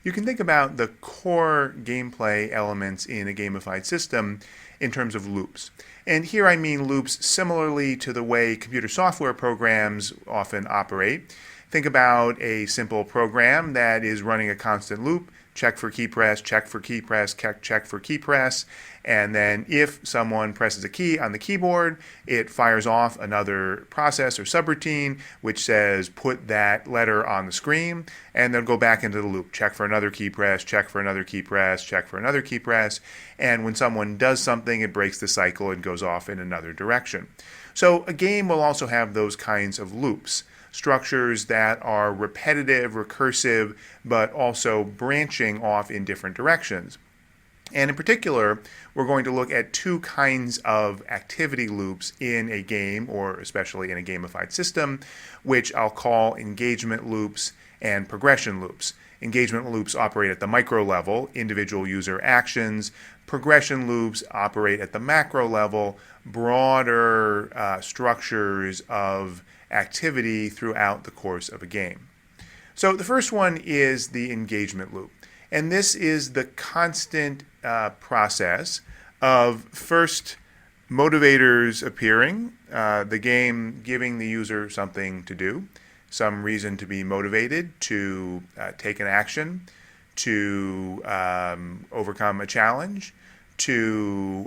you can think about the core gameplay elements in a gamified system in terms of loops. And here I mean loops similarly to the way computer software programs often operate. Think about a simple program that is running a constant loop: check for key press, check for key press, check for key press. And then if someone presses a key on the keyboard, it fires off another process or subroutine which says put that letter on the screen, and then go back into the loop. Check for another key press, check for another key press, check for another key press. And when someone does something, it breaks the cycle and goes off in another direction. So a game will also have those kinds of loops. Structures that are repetitive, recursive, but also branching off in different directions. And in particular, we're going to look at two kinds of activity loops in a game, or especially in a gamified system, which I'll call engagement loops and progression loops. Engagement loops operate at the micro level, individual user actions. Progression loops operate at the macro level, broader structures of activity throughout the course of a game. So the first one is the engagement loop. And this is the constant process of first motivators appearing, the game giving the user something to do, some reason to be motivated, to take an action, to overcome a challenge, to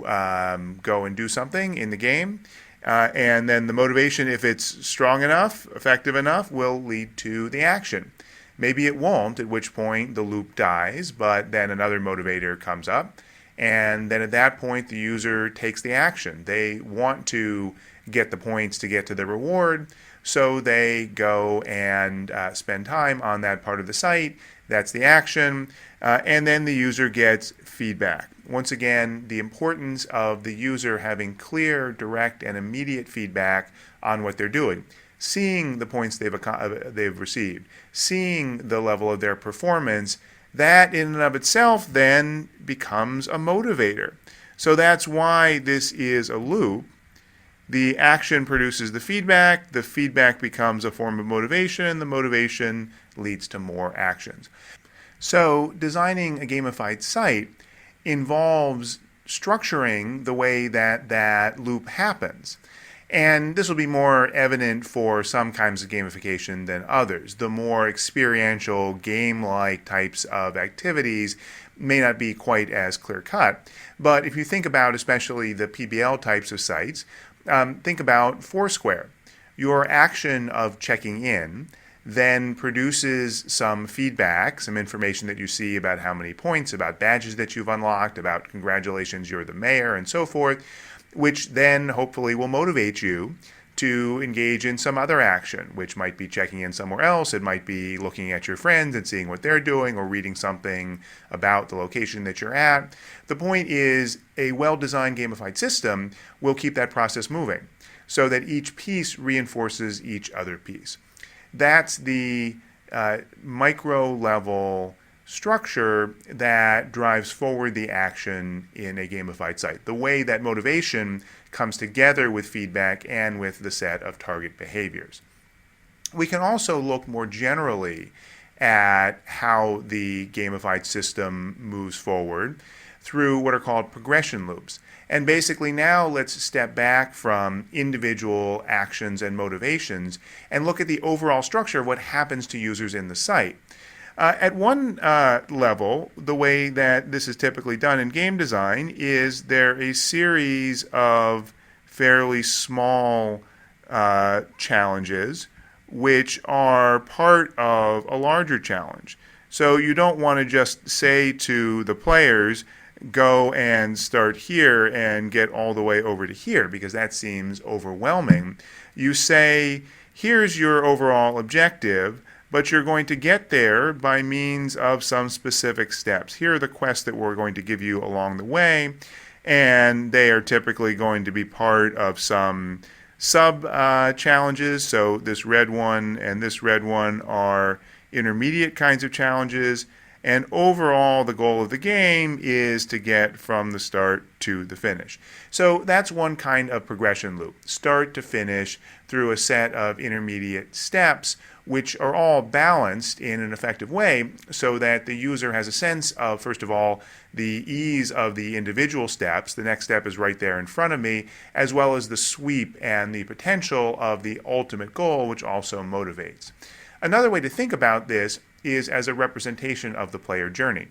go and do something in the game. And then the motivation, if it's strong enough, effective enough, will lead to the action. Maybe it won't, at which point the loop dies, but then another motivator comes up. And then at that point, the user takes the action. They want to get the points to get to the reward, so they go and spend time on that part of the site. That's the action. And then the user gets feedback. Once again, the importance of the user having clear, direct, and immediate feedback on what they're doing. Seeing the points they've received, seeing the level of their performance, that in and of itself then becomes a motivator. So that's why this is a loop. The action produces the feedback becomes a form of motivation, the motivation leads to more actions. So designing a gamified site involves structuring the way that that loop happens. And this will be more evident for some kinds of gamification than others. The more experiential, game-like types of activities may not be quite as clear-cut. But if you think about especially the PBL types of sites, think about Foursquare. Your action of checking in then produces some feedback, some information that you see about how many points, about badges that you've unlocked, about congratulations, you're the mayor, and so forth, which then hopefully will motivate you to engage in some other action, which might be checking in somewhere else. It might be looking at your friends and seeing what they're doing, or reading something about the location that you're at. The point is, a well-designed gamified system will keep that process moving so that each piece reinforces each other piece. That's the micro-level structure that drives forward the action in a gamified site. The way that motivation comes together with feedback and with the set of target behaviors. We can also look more generally at how the gamified system moves forward through what are called progression loops. And basically now let's step back from individual actions and motivations and look at the overall structure of what happens to users in the site. At one level, the way that this is typically done in game design is there are a series of fairly small challenges which are part of a larger challenge. So you don't want to just say to the players, go and start here and get all the way over to here, because that seems overwhelming. You say, here's your overall objective, but you're going to get there by means of some specific steps. Here are the quests that we're going to give you along the way, and they are typically going to be part of some sub-challenges. So this red one and this red one are intermediate kinds of challenges, And overall, the goal of the game is to get from the start to the finish. So that's one kind of progression loop, start to finish through a set of intermediate steps, which are all balanced in an effective way so that the user has a sense of, first of all, the ease of the individual steps. The next step is right there in front of me, as well as the sweep and the potential of the ultimate goal, which also motivates. Another way to think about this is as a representation of the player journey.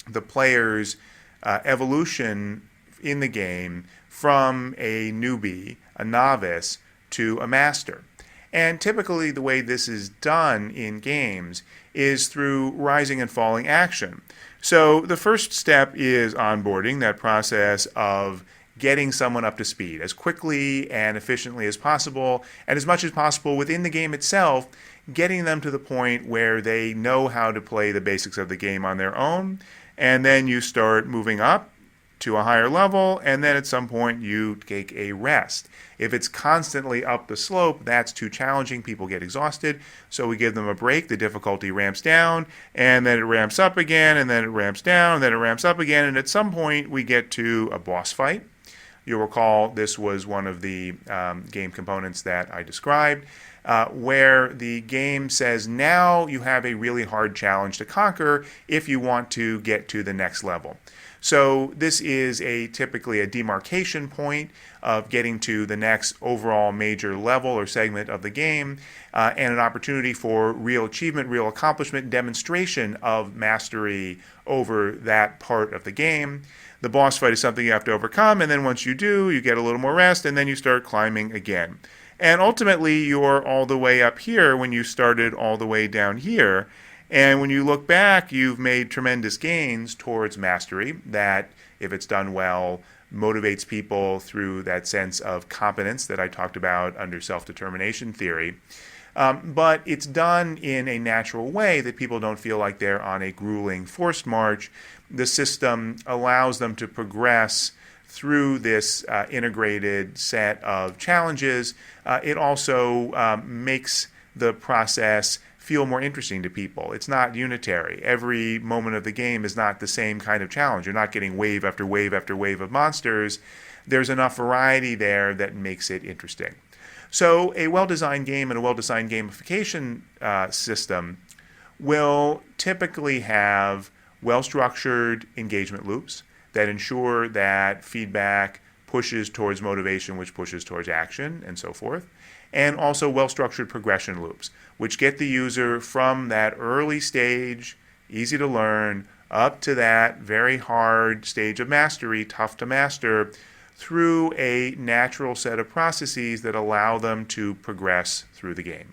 The player's evolution in the game from a newbie, a novice, to a master. And typically the way this is done in games is through rising and falling action. So the first step is onboarding, that process of getting someone up to speed as quickly and efficiently as possible, and as much as possible within the game itself, getting them to the point where they know how to play the basics of the game on their own, and then you start moving up to a higher level, and then at some point you take a rest. If it's constantly up the slope, that's too challenging. People get exhausted, so we give them a break. The difficulty ramps down, and then it ramps up again, and then it ramps down, and then it ramps up again, and at some point we get to a boss fight. You'll recall this was one of the game components that I described, where the game says now you have a really hard challenge to conquer if you want to get to the next level. So this is typically a demarcation point of getting to the next overall major level or segment of the game, and an opportunity for real achievement, real accomplishment, demonstration of mastery over that part of the game. The boss fight is something you have to overcome, and then once you do, you get a little more rest, and then you start climbing again. And ultimately, you're all the way up here when you started all the way down here. And when you look back, you've made tremendous gains towards mastery that, if it's done well, motivates people through that sense of competence that I talked about under self-determination theory. But it's done in a natural way that people don't feel like they're on a grueling forced march. The system allows them to progress through this integrated set of challenges. It also makes the process feel more interesting to people. It's not unitary. Every moment of the game is not the same kind of challenge. You're not getting wave after wave after wave of monsters. There's enough variety there that makes it interesting. So a well-designed game and a well-designed gamification system will typically have well-structured engagement loops that ensure that feedback pushes towards motivation, which pushes towards action, and so forth. And also well-structured progression loops, which get the user from that early stage, easy to learn, up to that very hard stage of mastery, tough to master, through a natural set of processes that allow them to progress through the game.